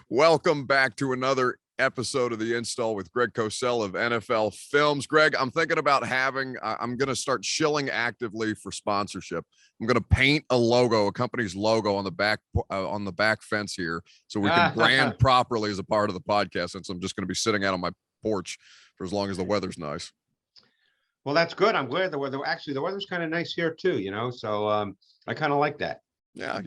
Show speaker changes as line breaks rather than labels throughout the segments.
Welcome back to another episode of The Install with Greg Cosell of NFL Films. Greg, I'm thinking about I'm going to start shilling actively for sponsorship. I'm going to paint a company's logo on the back fence here so we can brand properly as a part of the podcast, since I'm just going to be sitting out on my porch for as long as the weather's nice.
Well, that's good. I'm glad the weather's kind of nice here too, so I kind of like that.
Yeah,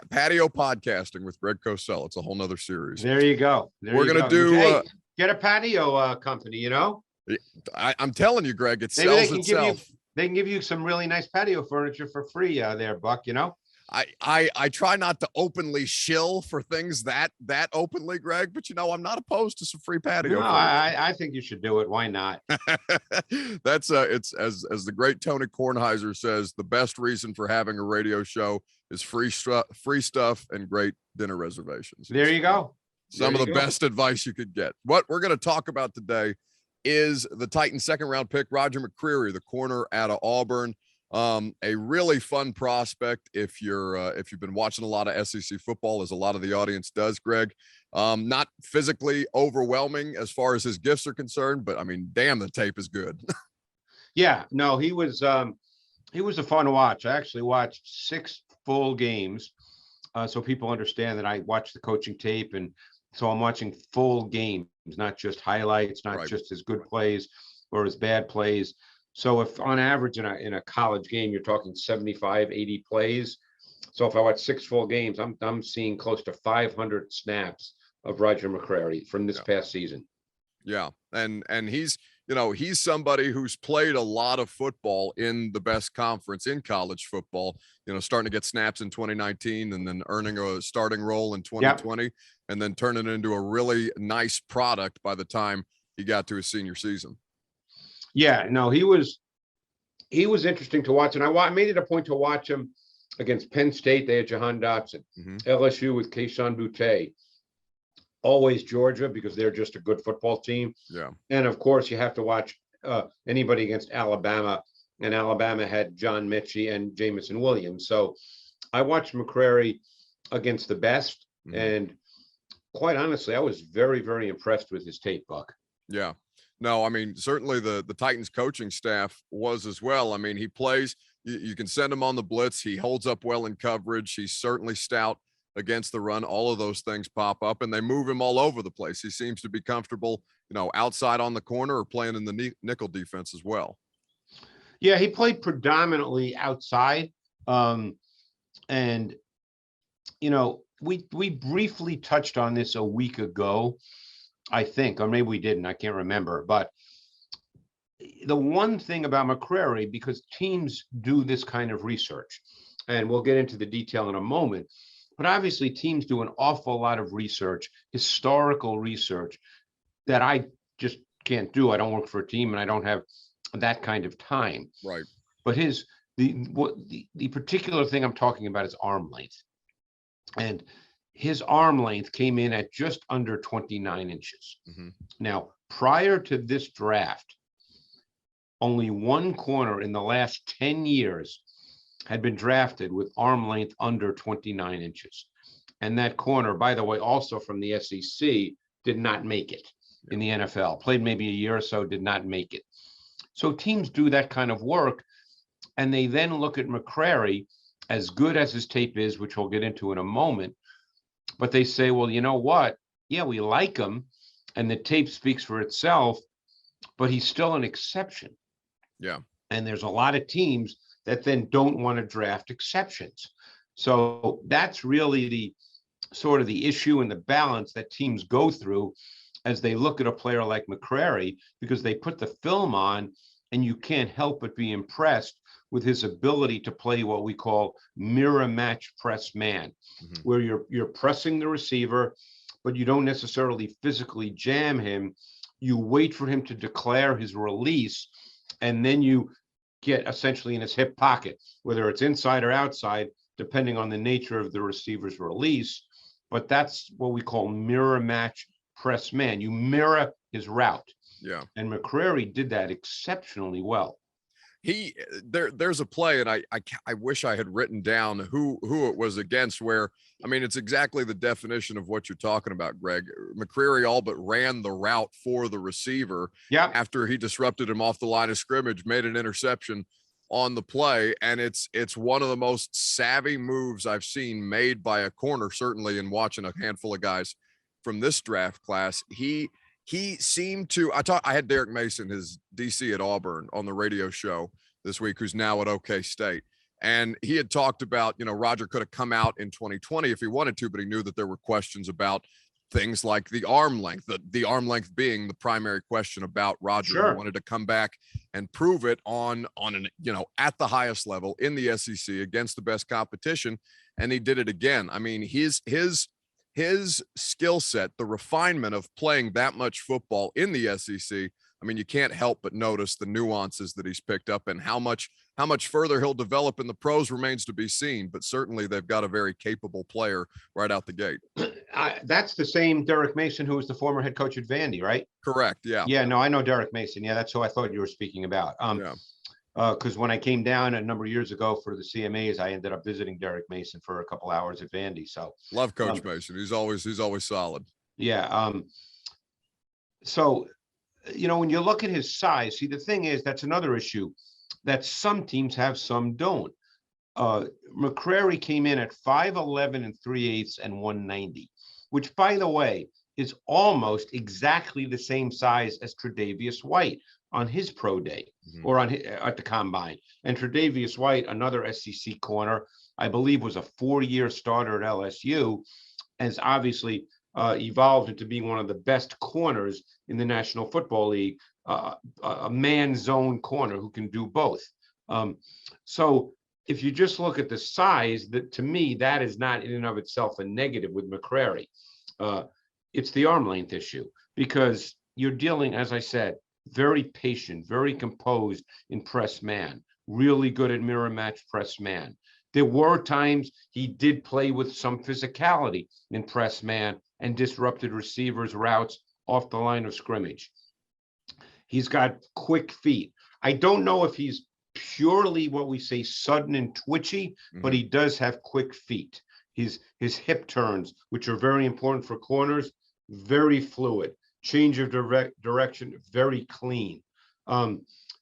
patio podcasting with Greg Cosell. It's a whole nother series.
There you go.
We're going to
get a patio company,
I'm telling you, Greg, it sells itself.
They can give you some really nice patio furniture for free there, Buck,
I try not to openly shill for things that openly, Greg, but I'm not opposed to some free patio.
No, I think you should do it. Why not?
That's it's as the great Tony Kornheiser says, the best reason for having a radio show is free stuff and great dinner reservations.
There you go.
Some of the best advice you could get. What we're going to talk about today is the Titans' second-round pick, Roger McCreary, the corner out of Auburn. A really fun prospect if you've been watching a lot of SEC football, as a lot of the audience does, Greg. Not physically overwhelming as far as his gifts are concerned, but I mean, damn, the tape is good.
Yeah, no, he was a fun watch. I actually watched 6 full games, so people understand that I watch the coaching tape, and so I'm watching full games, not just highlights, not just his good plays or his bad plays. So if on average in a college game, you're talking 75, 80 plays. So if I watch 6 full games, I'm seeing close to 500 snaps of Roger McCreary from this past season.
Yeah. And he's somebody who's played a lot of football in the best conference in college football, starting to get snaps in 2019 and then earning a starting role in 2020 and then turning it into a really nice product by the time he got to his senior season.
Yeah, no, he was interesting to watch. And I made it a point to watch him against Penn State. They had Jahan Dotson, LSU with Kayshon Boutte, always Georgia, because they're just a good football team.
Yeah.
And of course you have to watch anybody against Alabama, and Alabama had John Mechie and Jamison Williams. So I watched McCreary against the best. And quite honestly, I was very, very impressed with his tape, Buck.
Yeah. No, I mean, certainly the Titans coaching staff was as well. I mean, he plays, you can send him on the blitz. He holds up well in coverage. He's certainly stout against the run. All of those things pop up, and they move him all over the place. He seems to be comfortable, outside on the corner or playing in the nickel defense as well.
Yeah, he played predominantly outside. And, we briefly touched on this a week ago, I think, or maybe we didn't, I can't remember. But the one thing about McCreary, because teams do this kind of research, and we'll get into the detail in a moment, but obviously teams do an awful lot of research, historical research, that I just can't do. I don't work for a team and I don't have that kind of time.
Right.
But the particular thing I'm talking about is arm length. And his arm length came in at just under 29 inches. Now, prior to this draft, only one corner in the last 10 years had been drafted with arm length under 29 inches. And that corner, by the way, also from the SEC, did not make it in the NFL. Played maybe a year or so, did not make it. So teams do that kind of work, and they then look at McCreary, as good as his tape is, which we'll get into in a moment. But they say, well, you know what? Yeah, we like him, and the tape speaks for itself, but he's still an exception.
Yeah.
And there's a lot of teams that then don't want to draft exceptions. So that's really the sort of the issue and the balance that teams go through as they look at a player like McCreary, because they put the film on and you can't help but be impressed with his ability to play what we call mirror match press man, where you're pressing the receiver, but you don't necessarily physically jam him. You wait for him to declare his release, and then you get essentially in his hip pocket, whether it's inside or outside, depending on the nature of the receiver's release. But that's what we call mirror match press man. You mirror his route.
Yeah.
And McCreary did that exceptionally well.
There's a play, and I wish I had written down who it was against, where I mean it's exactly the definition of what you're talking about, Greg. McCreary all but ran the route for the receiver after he disrupted him off the line of scrimmage, made an interception on the play, and it's one of the most savvy moves I've seen made by a corner, certainly in watching a handful of guys from this draft class. He seemed to, I had Derek Mason, his DC at Auburn, on the radio show this week, who's now at OK State. And he had talked about, Roger could have come out in 2020 if he wanted to, but he knew that there were questions about things like the arm length, the arm length being the primary question about Roger.
Sure.
He wanted to come back and prove it on an, at the highest level in the SEC against the best competition. And he did it again. I mean, his skill set, the refinement of playing that much football in the SEC, I mean, you can't help but notice the nuances that he's picked up, and how much further he'll develop in the pros remains to be seen. But certainly they've got a very capable player right out the gate.
That's the same Derek Mason who was the former head coach at Vandy, right?
Correct. Yeah.
Yeah. No, I know Derek Mason. Yeah, that's who I thought you were speaking about. Because when I came down a number of years ago for the CMAs, I ended up visiting Derek Mason for a couple hours at Vandy. So
love Coach Mason. He's always solid.
Yeah. So, when you look at his size, see, the thing is, that's another issue that some teams have, some don't. McCreary came in at 5'11 and 3/8 and 190, which, by the way, is almost exactly the same size as Tre'Davious White on his pro day, or at the combine. And Tre'Davious White, another SEC corner, I believe was a 4-year starter at LSU, has obviously evolved into being one of the best corners in the National Football League, a man zone corner who can do both. So if you just look at the size, that to me, that is not in and of itself a negative with McCreary. It's the arm length issue, because you're dealing, as I said, very patient, very composed in press man, really good at mirror match press man. There were times he did play with some physicality in press man and disrupted receivers' routes off the line of scrimmage. He's got quick feet. I don't know if he's purely what we say sudden and twitchy, but he does have quick feet. His hip turns, which are very important for corners, very fluid. Change of direction, very clean.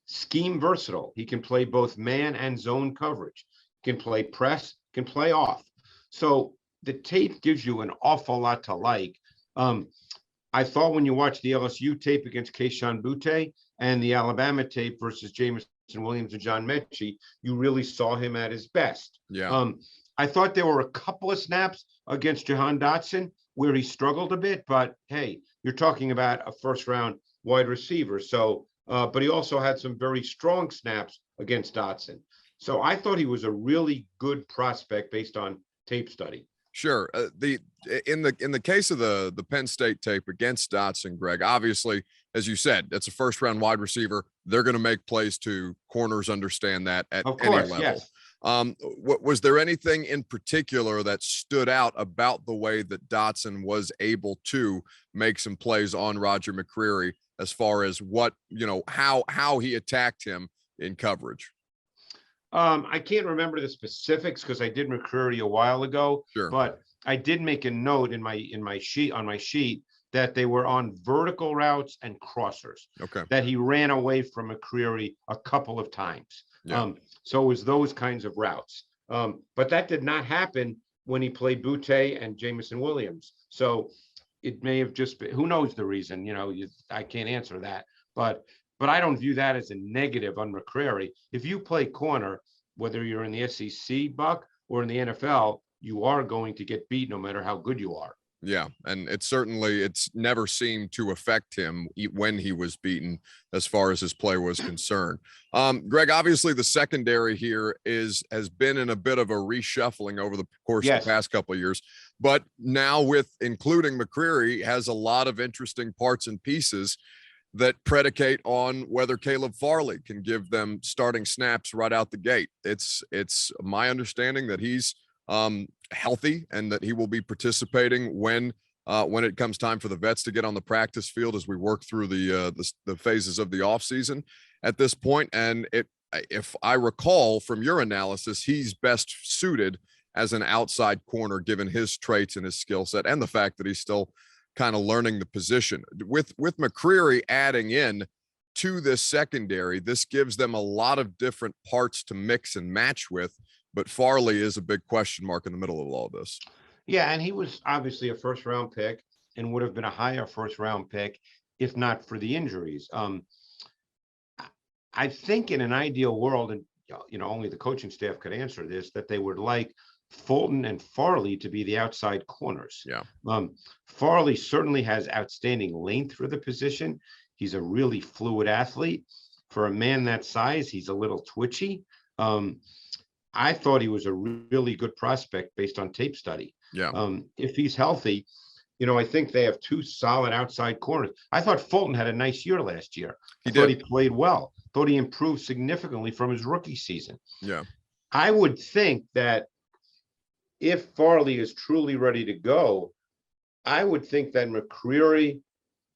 Scheme versatile. He can play both man and zone coverage. Can play press, can play off. So the tape gives you an awful lot to like. I thought when you watch the LSU tape against Keyshawn Butte and the Alabama tape versus Jamison Williams and John Mechie, you really saw him at his best.
Yeah.
I thought there were a couple of snaps against Jahan Dotson where he struggled a bit, but hey, you're talking about a first-round wide receiver. So, but he also had some very strong snaps against Dotson. So I thought he was a really good prospect based on tape study.
Sure. In the case of the Penn State tape against Dotson, Greg, obviously, as you said, it's a first-round wide receiver. They're going to make plays to corners, understand that at any level. Yes. Was there anything in particular that stood out about the way that Dotson was able to make some plays on Roger McCreary, as far as what, how he attacked him in coverage?
I can't remember the specifics because I did McCreary a while ago.
Sure.
But I did make a note in my sheet that they were on vertical routes and crossers.
Okay.
That he ran away from McCreary a couple of times. Yeah. So it was those kinds of routes. But that did not happen when he played Butte and Jamison Williams. So it may have just been, who knows the reason, I can't answer that. But I don't view that as a negative on McCreary. If you play corner, whether you're in the SEC, Buck, or in the NFL, you are going to get beat no matter how good you are.
Yeah, and it's never seemed to affect him when he was beaten as far as his play was concerned. Greg, obviously the secondary here has been in a bit of a reshuffling over the course of the past couple of years, but now with including McCreary has a lot of interesting parts and pieces that predicate on whether Caleb Farley can give them starting snaps right out the gate. It's my understanding that he's healthy and that he will be participating when it comes time for the vets to get on the practice field as we work through the phases of the offseason at this point. And if I recall from your analysis, he's best suited as an outside corner, given his traits and his skill set, and the fact that he's still kind of learning the position. With McCreary adding in to this secondary, this gives them a lot of different parts to mix and match with. But Farley is a big question mark in the middle of all this.
Yeah, and he was obviously a first-round pick and would have been a higher first-round pick if not for the injuries. I think in an ideal world, and only the coaching staff could answer this, that they would like Fulton and Farley to be the outside corners.
Yeah.
Farley certainly has outstanding length for the position. He's a really fluid athlete. For a man that size, he's a little twitchy. I thought he was a really good prospect based on tape study.
Yeah.
If he's healthy, I think they have two solid outside corners. I thought Fulton had a nice year last year. I thought he played well. Thought he improved significantly from his rookie season.
Yeah.
I would think that if Farley is truly ready to go, I would think that McCreary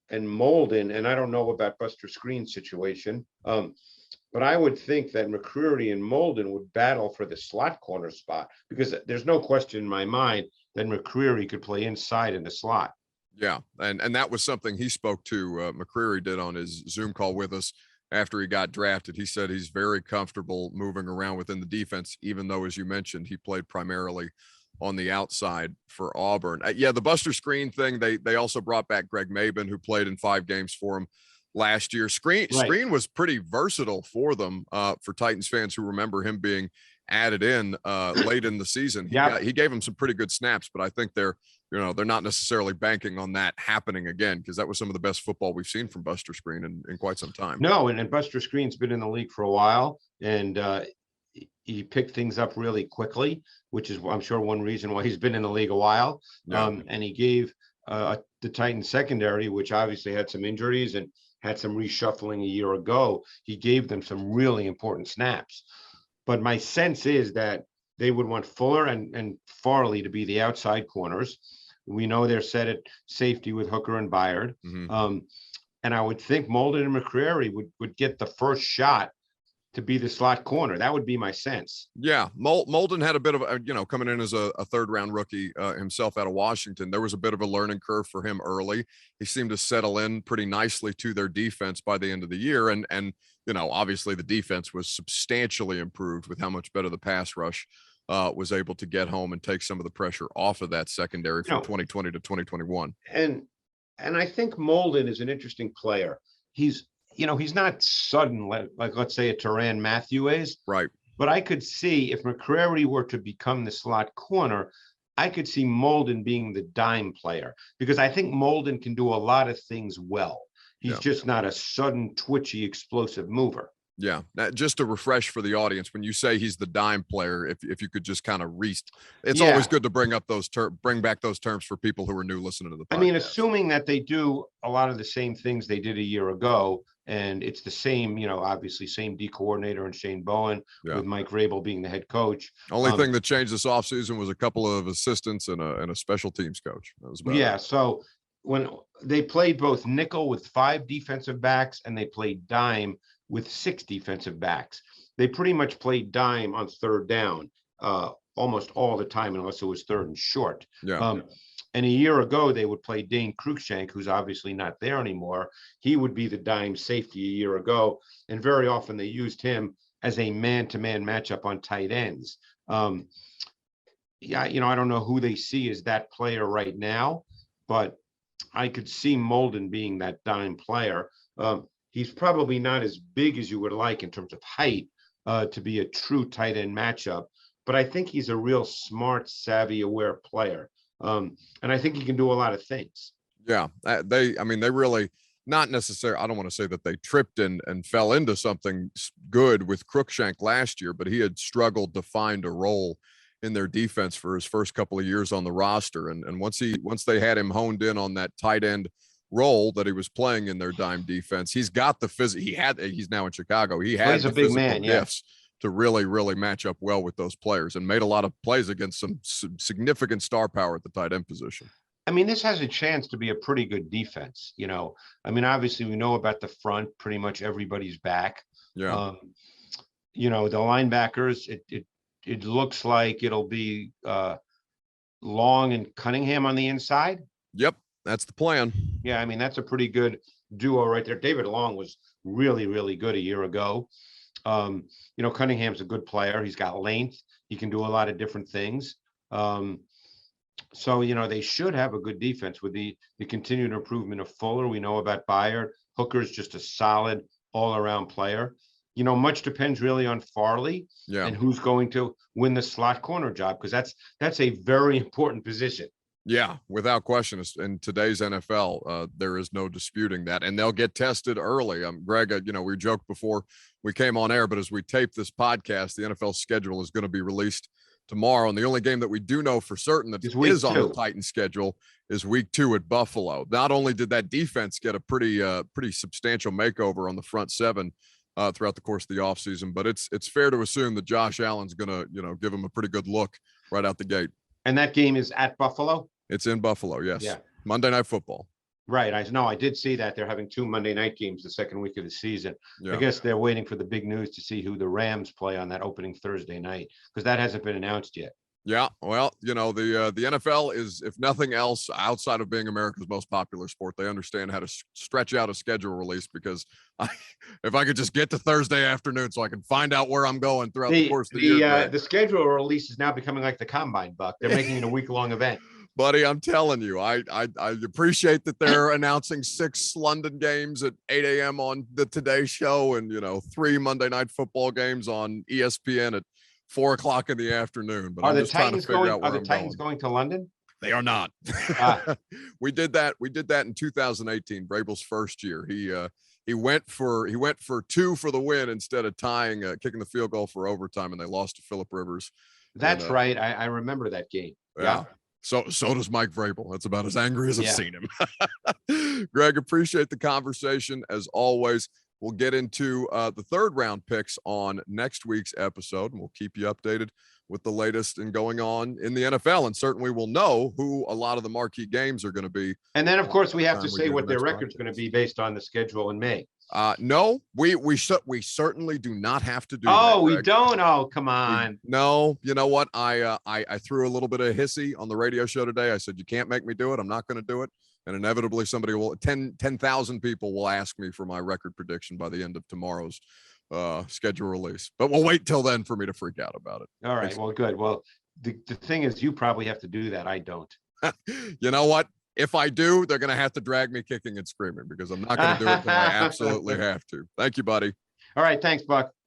and Molden, and I don't know about Buster Screen's situation, but I would think that McCreary and Molden would battle for the slot corner spot, because there's no question in my mind that McCreary could play inside in the slot.
Yeah, and that was something he spoke to, McCreary did on his Zoom call with us after he got drafted. He said he's very comfortable moving around within the defense, even though, as you mentioned, he played primarily on the outside for Auburn. Yeah, the Buster Screen thing, they also brought back Greg Mabin, who played in 5 games for him last year. Screen was pretty versatile for them, for Titans fans who remember him being added in late in the season. He gave them some pretty good snaps, but I think they're not necessarily banking on that happening again, because that was some of the best football we've seen from Buster Screen in quite some time.
No, and Buster Screen's been in the league for a while, and he picked things up really quickly, which is, I'm sure, one reason why he's been in the league a while.
Yeah.
And he gave the Titans secondary, which obviously had some injuries and had some reshuffling a year ago, he gave them some really important snaps. But my sense is that they would want Fuller and Farley to be the outside corners. We know they're set at safety with Hooker and Byard.
Mm-hmm.
And I would think Molden and McCreary would get the first shot to be the slot corner. That would be my sense.
Yeah, Molden had a bit of coming in as a 3rd-round rookie himself out of Washington. There was a bit of a learning curve for him early. He seemed to settle in pretty nicely to their defense by the end of the year, and obviously the defense was substantially improved with how much better the pass rush was able to get home and take some of the pressure off of that secondary from 2020 to 2021.
And I think Molden is an interesting player. He's not sudden, like let's say a Tyrann Mathieu is.
Right.
But I could see if McCreary were to become the slot corner, I could see Molden being the dime player, because I think Molden can do a lot of things well. He's just not a sudden, twitchy, explosive mover.
Yeah, just to refresh for the audience, when you say he's the dime player, if you could just kind of it's always good to bring back those terms for people who are new listening to the podcast.
I mean, assuming that they do a lot of the same things they did a year ago, and it's the same, obviously same D coordinator and Shane Bowen, with Mike Rabel being the head coach.
Only thing that changed this offseason was a couple of assistants and a special teams coach. That was about it.
So when they played both nickel with 5 defensive backs and they played dime with 6 defensive backs, they pretty much played dime on 3rd down almost all the time, unless it was 3rd and short. And a year ago, they would play Dane Cruikshank, who's obviously not there anymore. He would be the dime safety a year ago, and very often they used him as a man-to-man matchup on tight ends. I don't know who they see as that player right now, but I could see Molden being that dime player. He's probably not as big as you would like in terms of height to be a true tight end matchup, but I think he's a real smart, savvy, aware player. And I think he can do a lot of things.
Yeah, they really, not necessarily, I don't want to say that they tripped and fell into something good with Cruikshank last year, but he had struggled to find a role in their defense for his first couple of years on the roster. And once they had him honed in on that tight end role that he was playing in their dime defense, he's got the he's now in Chicago. He had the physical gifts to really, really match up well with those players, and made a lot of plays against some significant star power at the tight end position.
I mean, this has a chance to be a pretty good defense. Obviously we know about the front, pretty much everybody's back.
Yeah.
the linebackers, it looks like it'll be Long and Cunningham on the inside.
Yep, that's the plan.
Yeah, I mean, that's a pretty good duo right there. David Long was really, really good a year ago. Cunningham's a good player. He's got length. He can do a lot of different things. So they should have a good defense with the continued improvement of Fuller. We know about Byard. Hooker's just a solid all-around player. Much depends really on Farley and who's going to win the slot corner job, because that's a very important position.
Yeah, without question. In today's NFL, there is no disputing that, and they'll get tested early. Greg, we joked before we came on air, but as we tape this podcast, the NFL schedule is going to be released tomorrow, and the only game that we do know for certain that is on the Titans schedule is week 2 at Buffalo. Not only did that defense get a pretty substantial makeover on the front seven throughout the course of the offseason, but it's fair to assume that Josh Allen's going to give him a pretty good look right out the gate.
And that game is at Buffalo?
It's in Buffalo, yes.
Yeah.
Monday Night Football.
Right. I did see that they're having 2 Monday night games the second week of the season. Yeah. I guess they're waiting for the big news to see who the Rams play on that opening Thursday night, because that hasn't been announced yet.
Yeah, well, the NFL is, if nothing else, outside of being America's most popular sport, they understand how to stretch out a schedule release, because if I could just get to Thursday afternoon so I can find out where I'm going throughout the course of the year.
The schedule release is now becoming like the Combine, Buck. They're making it a week-long event.
Buddy, I'm telling you, I appreciate that they're announcing 6 London games at 8 a.m. on the Today Show, and 3 Monday Night Football games on ESPN at 4:00 in the afternoon. But
are the Titans going to London?
They are not. We did that in 2018, Vrabel's first year. He went for 2 for the win instead of tying, kicking the field goal for overtime, and they lost to Phillip Rivers.
That's right. I remember that game. Yeah.
So does Mike Vrabel. That's about as angry as I've seen him. Greg, appreciate the conversation as always. We'll get into the 3rd round picks on next week's episode, and we'll keep you updated with the latest and going on in the NFL. And certainly we'll know who a lot of the marquee games are going to be.
And then, of course, we have to say what their record's going to be based on the schedule in May.
No, we certainly do not have to do that.
Oh, we don't? Oh, come on.
No, you know what? I threw a little bit of hissy on the radio show today. I said, you can't make me do it. I'm not going to do it. And inevitably somebody 10,000 people will ask me for my record prediction by the end of tomorrow's schedule release. But we'll wait till then for me to freak out about it.
All right. Well, good. Well, the thing is, you probably have to do that. I don't.
You know what? If I do, they're going to have to drag me kicking and screaming, because I'm not going to do it until I absolutely have to. Thank you, buddy.
All right. Thanks, Buck.